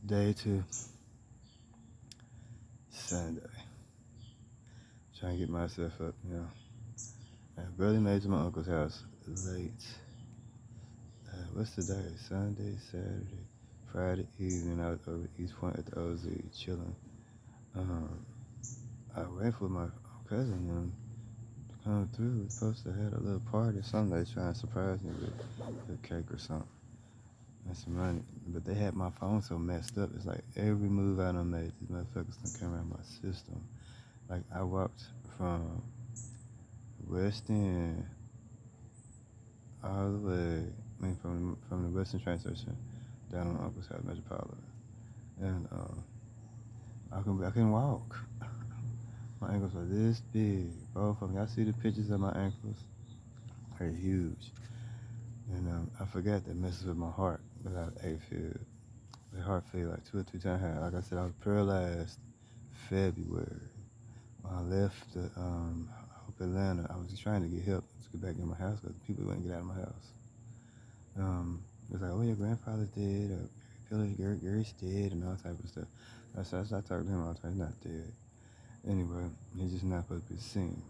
Day 2, Sunday. Trying to get myself up, I barely made it to my uncle's house late. What's the day? Sunday, Saturday, Friday evening. I was over East Point at the OZ chilling. Um, I waited for my cousin to come through. We were supposed to have a little party or something. They trying to surprise me with a cake or something and some money. But they had my phone so messed up. It's like every move I done made, these motherfuckers done came around my system. Like I walked from West End all the way, from the Western train station down on Uncle's House, Metropolitan. And I couldn't walk. My ankles were this big, both of them. Y'all see the pictures of my ankles? They're huge. And I forgot that messes with my heart without AFib. The heart failure like 2 or 3 times high. Like I said, I was paralyzed February. When I left Hope Atlanta, I was just trying to get help to get back in my house because people wouldn't get out of my house. It was like, oh, your grandfather's dead, or Gary's dead, and all type of stuff. I talked to him all the time. He's not dead. Anyway, he's just not supposed to be seen.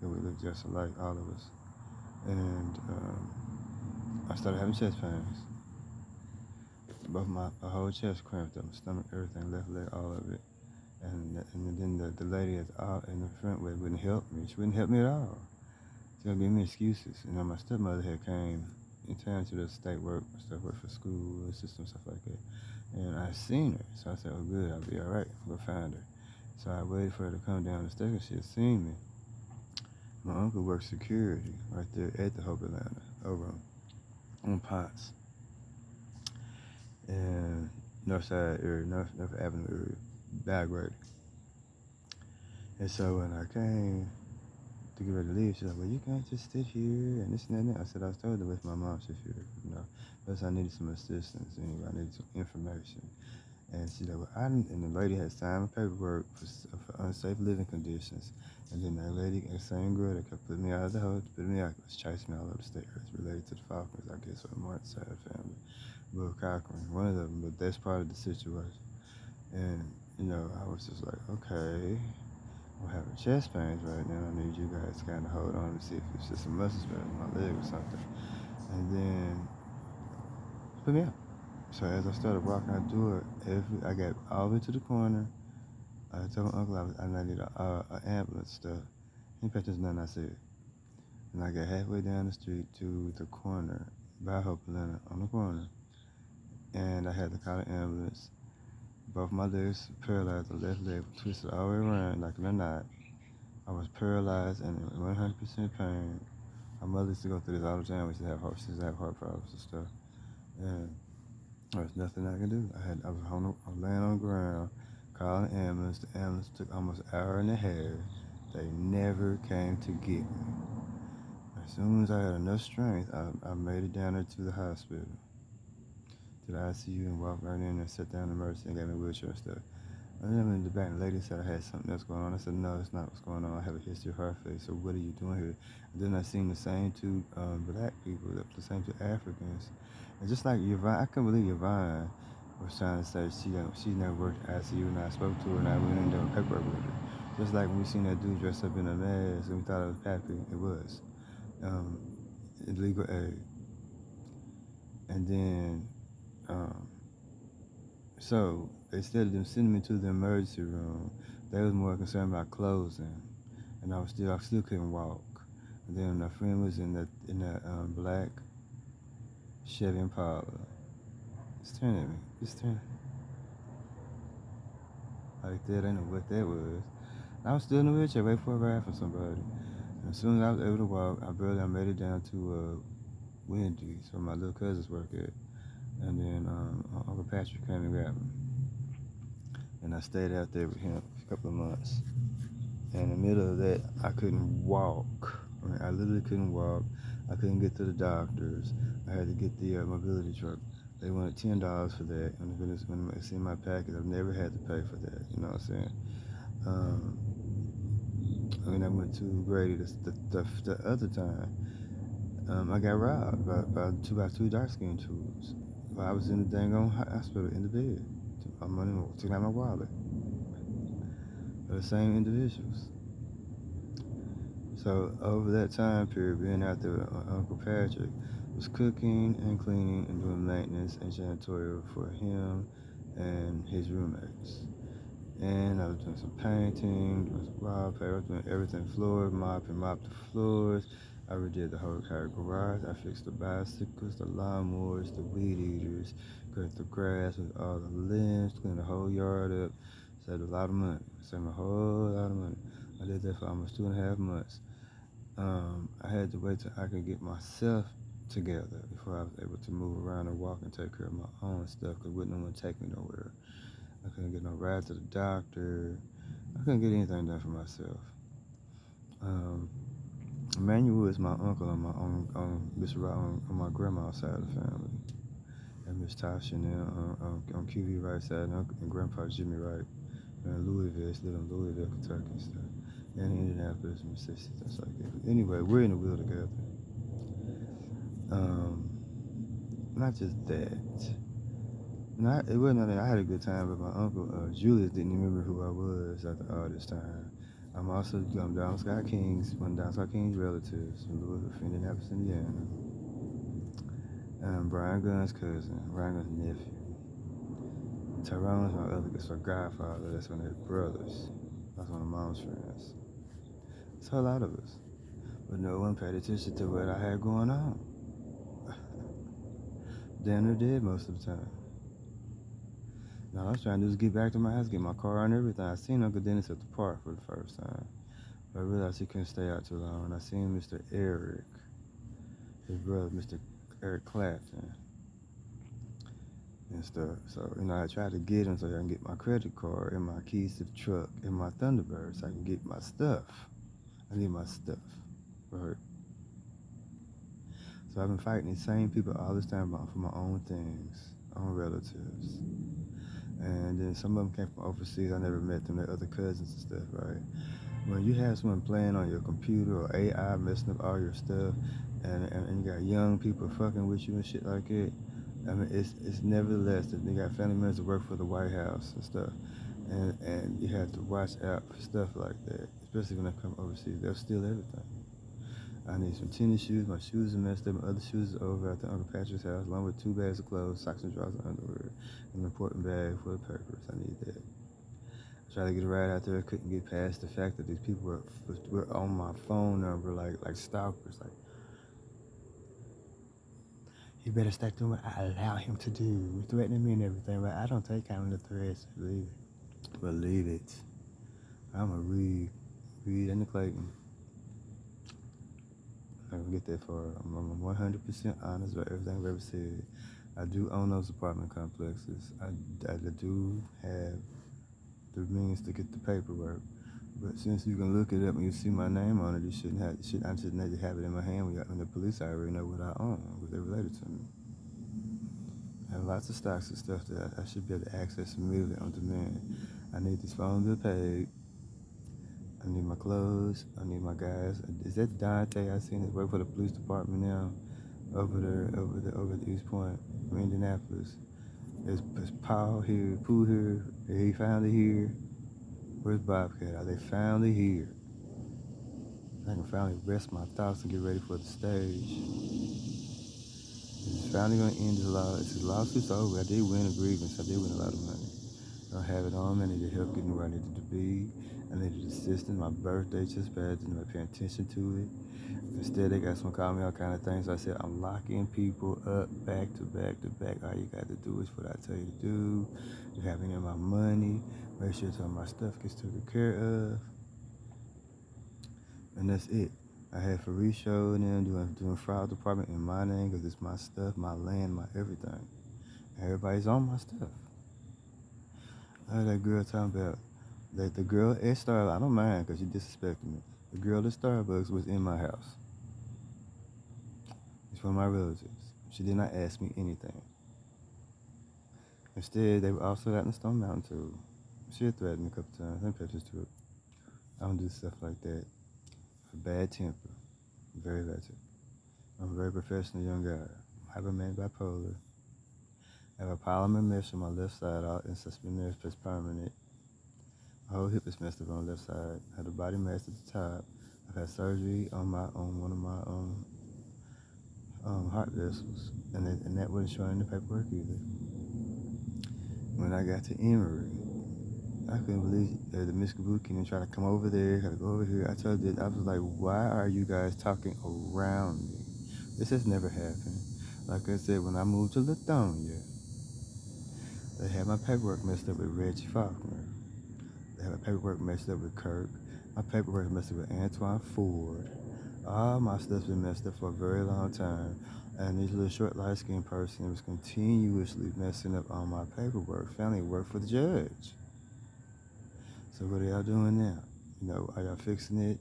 We look just alike, all of us. And I started having chest pains. Both my whole chest cramped up, my stomach, everything, left leg, all of it. And then the lady in the front wouldn't help me. She wouldn't help me at all. She would give me excuses. My stepmother had came in town to the state work for school system, stuff like that. And I seen her, so I said, oh good, I'll be all right. I'll go find her. So I waited for her to come down the stairs. She had seen me. My uncle worked security right there at the Hope Atlanta, over on Potts and Northside area, North Avenue area, Belgrade. And so when I came to get ready to leave, she's like, well, you can't just sit here and this and that. I said, I was told to let my mom sit here, Plus I needed some assistance anyway. I needed some information. And she's like, well, and the lady had signed my paperwork for unsafe living conditions. And then that lady, that same girl that kept putting me out of the house, was chasing me all over the stairs, related to the Falcons, I guess, or the Martin side family. Will Cochran, one of them, but that's part of the situation. And, I was just like, okay, I'm having chest pains right now. I need you guys to kind of hold on and see if it's just a muscle spasm in my leg or something. And then put me out. So as I started walking out the door, I got all the way to the corner. I told my uncle I needed an ambulance stuff. He paid attention to nothing I said. And I got halfway down the street to the corner by Hope Atlanta on the corner. And I had to call an ambulance. Both my legs paralyzed, the left leg twisted all the way around like in a knot. I was paralyzed and in 100% pain. My mother used to go through this all the time. She used to have heart problems and stuff. And there was nothing I could do. I was laying on the ground, calling the ambulance. The ambulance took almost an hour and a half. They never came to get me. As soon as I had enough strength, I made it down there to the hospital, to the ICU, and walked right in and sat down in the emergency and gave me a wheelchair and stuff. And then in the back, the lady said I had something else going on. I said, no, that's not what's going on. I have a history of heart failure, so what are you doing here? And then I seen the same 2 black people, the same 2 Africans. And just like Yvonne, I couldn't believe Yvonne was trying to say she never worked at ICU, and I spoke to her, and I went in there with paperwork with her. Just like when we seen that dude dressed up in a mask, and we thought it was Pappy, it was. Illegal aid. And then, so instead of them sending me to the emergency room, they was more concerned about closing, and I still couldn't walk. And then my friend was in that black Chevy Impala. Just turn at me. Just turn. Like that. I didn't know what that was. I was still in the wheelchair, waiting for a ride from somebody. And as soon as I was able to walk, I made it down to Wendy's, where my little cousins work at. And then Uncle Patrick came and grabbed me. And I stayed out there with him for a couple of months. And in the middle of that, I couldn't walk. I literally couldn't walk. I couldn't get to the doctors. I had to get the mobility truck. They wanted $10 for that. And when it's in my package, I've never had to pay for that. You know what I'm saying? I went to Grady the other time. I got robbed by two dark-skinned dudes. While I was in the dang on hospital in the bed. My money took out my wallet. They're the same individuals. So over that time period, being out there with Uncle Patrick was cooking and cleaning and doing maintenance and janitorial for him and his roommates. And I was doing some painting, doing some wallpaper, I was doing everything, floor mopping, mopped the floors. I redid the whole entire garage. I fixed the bicycles, the lawnmowers, the weed eaters, cut the grass with all the limbs, cleaned the whole yard up. Saved a lot of money. Saved a whole lot of money. I did that for almost 2.5 months. I had to wait till I could get myself together before I was able to move around and walk and take care of my own stuff, because wouldn't no one take me nowhere. I couldn't get no ride to the doctor. I couldn't get anything done for myself. Emmanuel is my uncle on my grandma's side of the family. And Miss Tasha on QV right side, and Grandpa Jimmy Wright in Louisville. He lived in Louisville, Kentucky and stuff. And Indianapolis, Mississippi, stuff like that. But anyway, we're in the wheel together. Not just that. It wasn't that I had a good time, but my uncle Julius didn't remember who I was after all this time. I'm also down Scott King's, one down Scott King's relatives from Louisville, Indianapolis, Indiana. Brian Gunn's cousin, Brian Gunn's nephew. Tyrone's my other, it's my godfather. That's one of his brothers. That's one of Mom's friends. It's a whole lot of us, but no one paid attention to what I had going on. Damn near dead most of the time. Now, all I was trying to do is get back to my house, get my car and everything. I seen Uncle Dennis at the park for the first time, but I realized he couldn't stay out too long. I seen Mr. Eric, his brother, Mr. Eric Clapton, and stuff. So, I tried to get him so I can get my credit card and my keys to the truck and my Thunderbird so I can get my stuff. I need my stuff, right? So I've been fighting these same people all this time for my own things, own relatives. And then some of them came from overseas. I never met them. They're other cousins and stuff, right? When you have someone playing on your computer or AI messing up all your stuff, and you got young people fucking with you and shit like it, I mean, it's nevertheless that they got family members that work for the White House and stuff, and you have to watch out for stuff like that, especially when they come overseas. They'll steal everything. I need some tennis shoes. My shoes are messed up. My other shoes are over at the Uncle Patrick's house, along with 2 bags of clothes, socks and drawers and underwear, and an important bag for the papers. I need that. I tried to get a ride out there. I couldn't get past the fact that these people were on my phone number like stalkers. Like, you better start doing what I allow him to do. Threatening me and everything, but I don't take kind of threats. Believe it. Believe it. I'm a Reed and the Clayton. I can get that far. I'm 100% honest about everything I've ever said. I do own those apartment complexes. I do have the means to get the paperwork. But since you can look it up and you see my name on it, I shouldn't have to have it in my hand when the police already know what I own, because they're related to me. I have lots of stocks and stuff that I should be able to access immediately on demand. I need this phone bill paid. I need my clothes. I need my guys. Is that Dante I seen that work for the police department now? Over the East Point, from Indianapolis. There's Paul here, Pooh here. He finally here. Where's Bobcat? Are they finally here? I can finally rest my thoughts and get ready for the stage. It's finally gonna end this lawsuit's over. I did win a grievance. I did win a lot of money. I don't have it on me. I needed help getting where I needed to be. I needed assistance. My birthday just passed. Didn't pay attention to it. Instead, they got someone calling me all kind of things. So I said, I'm locking people up back to back to back. All you got to do is what I tell you to do. You have any of my money. Make sure some of my stuff gets taken care of. And that's it. I had Fareed Show and them doing fraud department in my name because it's my stuff, my land, my everything. Everybody's on my stuff. I heard that girl talking about that the girl at Starbucks, I don't mind because she disrespected me. The girl at Starbucks was in my house. It's from my relatives. She did not ask me anything. Instead, they were also out in Stone Mountain too. She had threatened me a couple times. Let me pictures to it. I don't do stuff like that. A bad temper. Very bad temper. I'm a very professional young guy. Hypermanic bipolar. I have a polymer mesh on my left side, all and suspended it's permanent. My whole hip is messed up on the left side. I had a body mass at the top. I've had surgery on one of my heart vessels, and that wasn't showing in the paperwork either. When I got to Emory, I couldn't believe the Miss Kabuki and try to come over there, gotta go over here. I told you, I was like, why are you guys talking around me? This has never happened. Like I said, when I moved to Lithonia, they had my paperwork messed up with Reggie Faulkner. They had my paperwork messed up with Kirk. My paperwork messed up with Antoine Ford. All my stuff's been messed up for a very long time. And this little short light-skinned person was continuously messing up on my paperwork. Family work for the judge. So what are y'all doing now? You know, are y'all fixing it?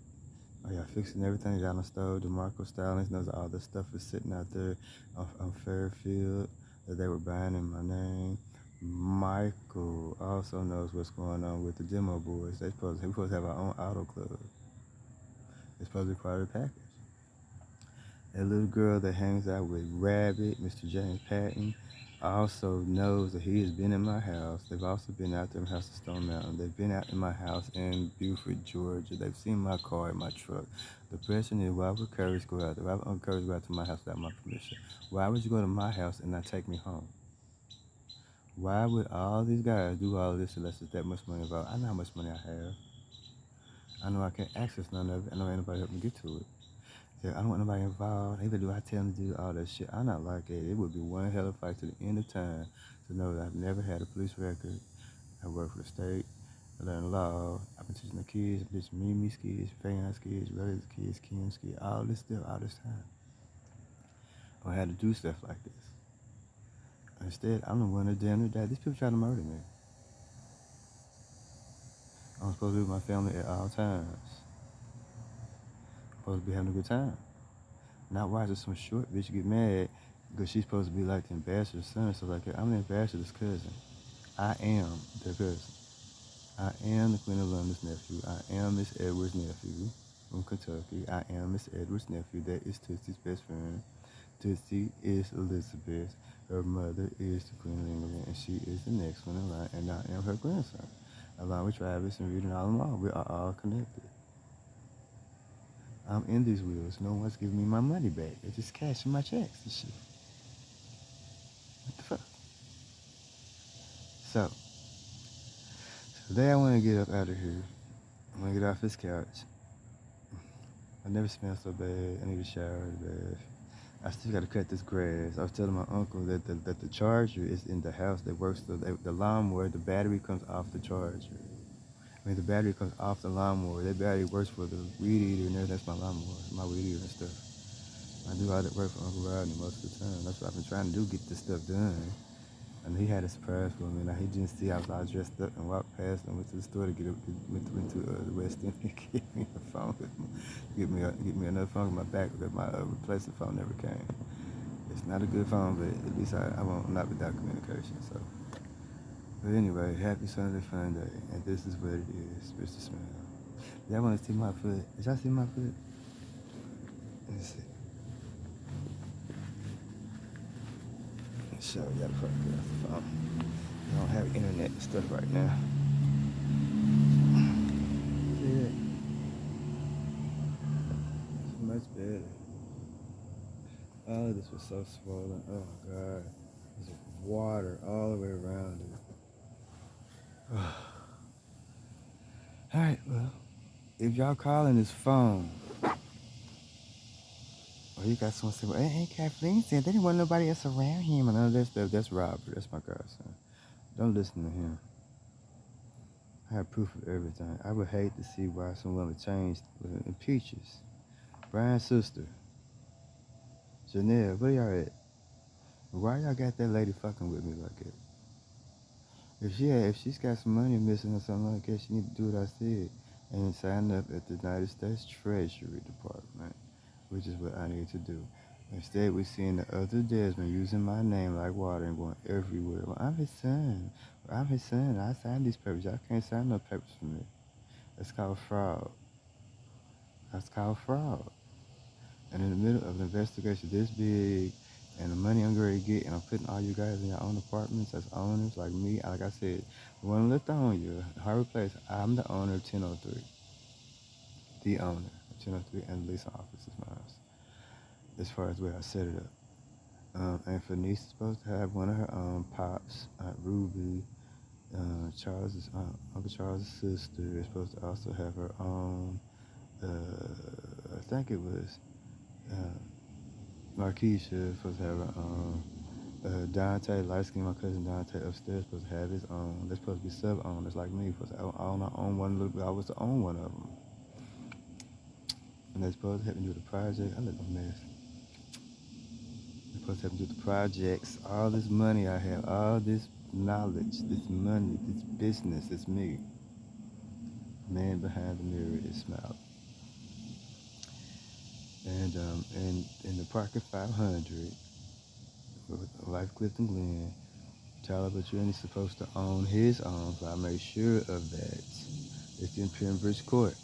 Are y'all fixing everything? Y'all done stole DeMarco Stallings knows all this stuff is sitting out there on Fairfield that they were buying in my name. Michael also knows what's going on with the demo boys. We supposed to have our own auto club. It's supposed to be part of the package. That little girl that hangs out with Rabbit, Mr. James Patton, also knows that he has been in my house. They've also been out there in House of Stone Mountain. They've been out in my house in Beaufort, Georgia. They've seen my car and my truck. The question is, why would Curtis go out there? Why would Uncle Curtis go out to my house without my permission? Why would you go to my house and not take me home? Why would all these guys do all of this unless there's that much money involved? I know how much money I have. I know I can't access none of it. I know ain't nobody help me get to it. Yeah, I don't want nobody involved. Even do I tell them to do all that shit? I'm not like that. It would be one hell of a fight to the end of time to know that I've never had a police record. I work for the state. I learned law. I've been teaching the kids, I've been teaching Mimi's kids, Fayon's kids, Ray's kids, Kim's kids, all this stuff, all this time. I had to do stuff like this. Instead, I'm the one that damn near died. These people trying to murder me. I'm supposed to be with my family at all times. I'm supposed to be having a good time. Not watching some short bitch get mad because she's supposed to be like the ambassador's son. So like, I'm the ambassador's cousin. I am the cousin. I am the Queen of London's nephew. I am Miss Edwards' nephew from Kentucky. I am Miss Edwards' nephew. That is Tootsie's best friend. Tootsie is Elizabeth. Her mother is the Queen of England, and she is the next one in line, and I am her grandson. Along with Travis and Reed and all of them all. We are all connected. I'm in these wheels. No one's giving me my money back. They're just cashing my checks and shit. What the fuck? So, today I want to get up out of here. I want to get off this couch. I never smelled so bad. I need a shower, a bath. I still got to cut this grass. I was telling my uncle that the charger is in the house that works. The lawnmower, the battery comes off the charger. I mean, the battery comes off the lawnmower. That battery works for the weed eater and everything. That's my lawnmower, my weed eater and stuff. I do all that work for Uncle Rodney most of the time. That's what I've been trying to do, get this stuff done. And he had a surprise for me. Now he didn't see I was all dressed up and walked past and went to the store to went to the West End and get me a phone, get me another phone with my back because my replacement phone never came. It's not a good phone, but at least I won't not without communication. So, but anyway, happy Sunday fun day, and this is what it is, Mr. Smell. Y'all want to see my foot? Did y'all see my foot? Let me see. So y'all probably get off the phone. I don't have internet and stuff right now. Yeah. It's much better. All of this was so swollen. Oh my God. There's water all the way around it. Alright, well, if y'all calling this phone, or you got someone say, well, hey, Kathleen said they didn't want nobody else around him and none of that stuff. That's Robert. That's my godson. Don't listen to him. I have proof of everything. I would hate to see why some women changed in Peaches. Brian's sister. Janelle, where y'all at? Why y'all got that lady fucking with me like that? If she's got some money missing or something like that, she need to do what I said and sign up at the United States Treasury Department, which is what I need to do. Instead, we're seeing the other Dezmond using my name like water and going everywhere. Well, I'm his son. I signed these papers. Y'all can't sign no papers for me. That's called fraud. That's called fraud. And in the middle of an investigation this big, And the money I'm going to get, and I'm putting all you guys in your own apartments as owners, like me. Like I said, the one left on you, Harvard Place. I'm the owner of 1003. The owner of 1003, and the leasing office is mine. As far as where I set it up. And Fenice is supposed to have one of her pops, Ruby. Uncle Charles' sister is supposed to also have her own. I think it was Marquisha is supposed to have her own. Dante, light skin, my cousin Dante upstairs supposed to have his own. They're supposed to be sub-owners like me. Supposed to own one little bit. I was to own one of them. And they're supposed to help me do the project. I look a mess. They're supposed to help me do the projects. All this money I have, all this knowledge, this money, this business, it's me. Man behind the mirror is smiling. And in the Parker 500 with Life Clifton Glen, Tyler Bertrand is supposed to own his own, so I made sure of that. It's in Pembridge Court.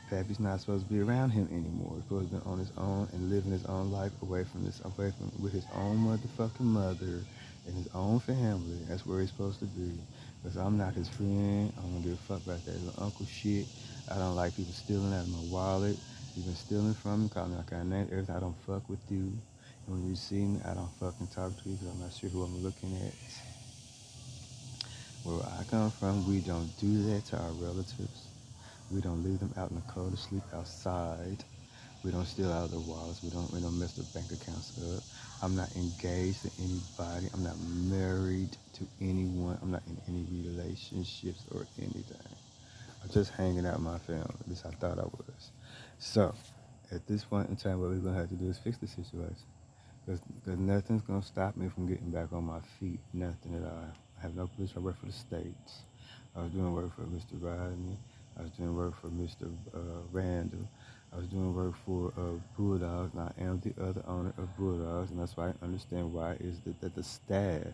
Pappy's not supposed to be around him anymore. He's supposed to be on his own and living his own life with his own motherfucking mother and his own family. That's where he's supposed to be. Because I'm not his friend. I don't give a fuck about that little uncle shit. I don't like people stealing out of my wallet. You've been stealing from me, calling me all kind of names. Everything, I don't fuck with you. And when you see me, I don't fucking talk to you because I'm not sure who I'm looking at. Where I come from, we don't do that to our relatives. We don't leave them out in the cold to sleep outside. We don't steal out of their wallets. We don't mess their bank accounts up. I'm not engaged to anybody. I'm not married to anyone. I'm not in any relationships or anything. I'm just hanging out with my family. At least I thought I was. So, at this point in time, what we're going to have to do is fix the situation. Because nothing's going to stop me from getting back on my feet. Nothing at all. I have no position. I work for the states. I was doing work for Mr. Rodney. I was doing work for Mr. Randall. I was doing work for Bulldogs, and I am the other owner of Bulldogs, and that's why I understand why is that the staff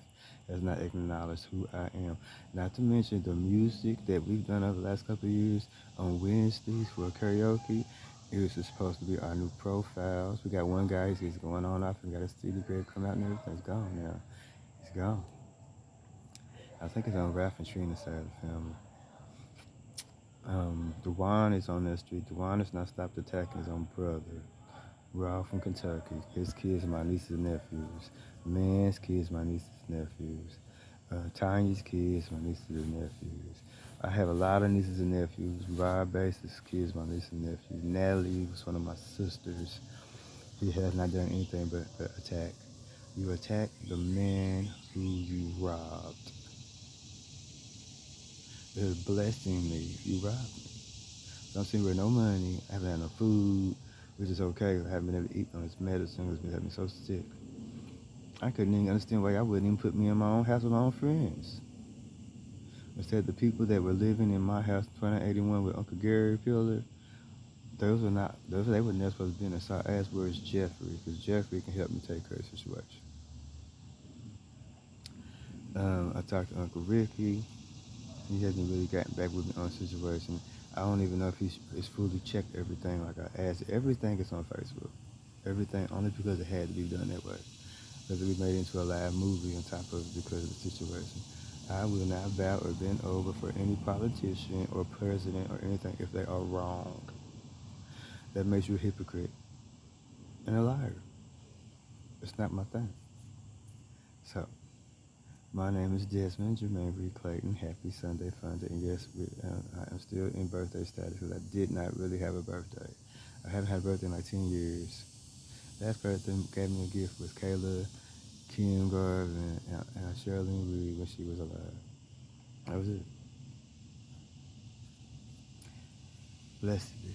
has not acknowledged who I am. Not to mention the music that we've done over the last couple of years on Wednesdays for karaoke. It was supposed to be our new profiles. We got one guy, he's going on off and got a CD grade come out and everything's gone now. He's gone. I think it's on Ralph and Trina's side of the family. Dewan is on that street. Dewan has not stopped attacking his own brother. We're all from Kentucky. His kids are my nieces and nephews. Man's kids, my nieces and nephews. Tanya's kids, my nieces and nephews. I have a lot of nieces and nephews. Rob Bass's kids, my nieces and nephews. Natalie was one of my sisters. He has not done anything but attack. You attack the man who you robbed. It is blessing me. You robbed me. So I'm sitting with no money. I haven't had no food, which is okay. I haven't been able to eat on this medicine. It's been having me so sick. I couldn't even understand why y'all wouldn't even put me in my own house with my own friends. Instead, the people that were living in my house in 2081 with Uncle Gary Pillar, they were not supposed to be in there. So I asked, where's Jeffrey? Because Jeffrey can help me take care of the situation. I talked to Uncle Ricky. He hasn't really gotten back with me on the situation. I don't even know if he's fully checked everything like I asked. Everything is on Facebook. Everything, only because it had to be done that way. Because we made it into a live movie on top of it because of the situation. I will not bow or bend over for any politician or president or anything if they are wrong. That makes you a hypocrite and a liar. It's not my thing. So, my name is Dezmond Jermaine Reed Clayton. Happy Sunday Fun Day. And yes, I am still in birthday status because I did not really have a birthday. I haven't had a birthday in like 10 years. Last birthday gave me a gift was Kayla, Kim Garvin, and Charlene Reed when she was alive. That was it. Blessed be.